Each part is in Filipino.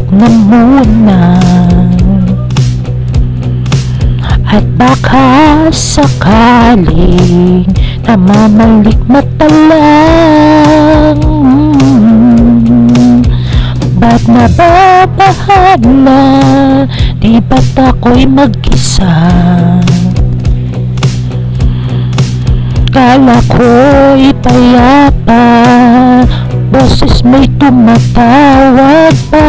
na muna. At baka sakaling namamalikmata lang, ba't nababahala? Di ba't ako'y mag-isa? Kala ko'y payapa, boses may tumatawag pa.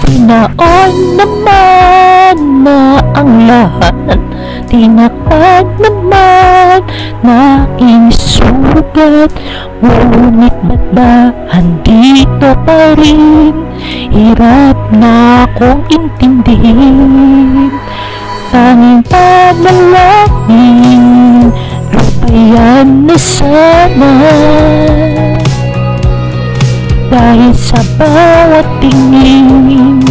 Tinaon naman na ang lahat, tinakpan naman na aking sugat. Ngunit ba't ba andito pa rin? Hirap na akong intindihin. Tanging panalangin, lupayan na sana. Dahil sa bawat tingin,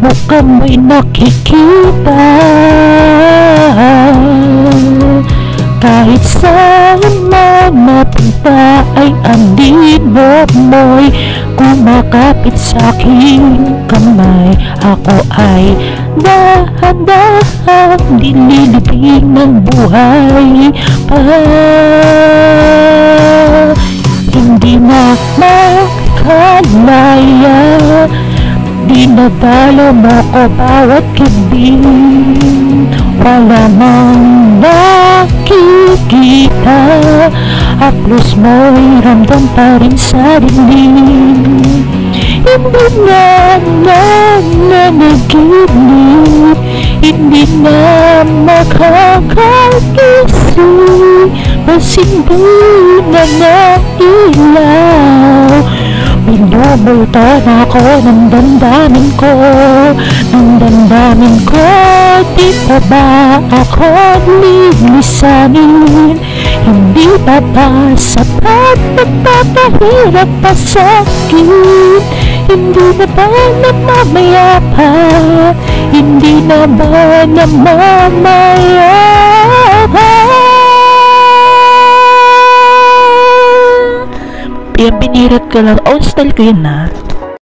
mukhang may nakikita. Kahit saan man napunta ay ang linob mo'y kumakapit sa aking kamay. Ako ay dahan-dahan nililibing ng buhay pa. Hindi na makalaya, dinadala mo ko bawat gabi. Wala mang nakikita, haplos mo'y ramdam pa rin sa dilim. Hindi na nanaginip, hindi na makakagising, masindi na nailaw. Binubulto na ako ng damdamin ko, ng damdamin ko. Di pa ba ako lilisanin? Hindi pa ba sapat? Nagpapahirap pa sa'kin? Hindi na ba namamaya pa? Hindi na ba namamaya pa? Binirat ka lang. Own style ko yun na.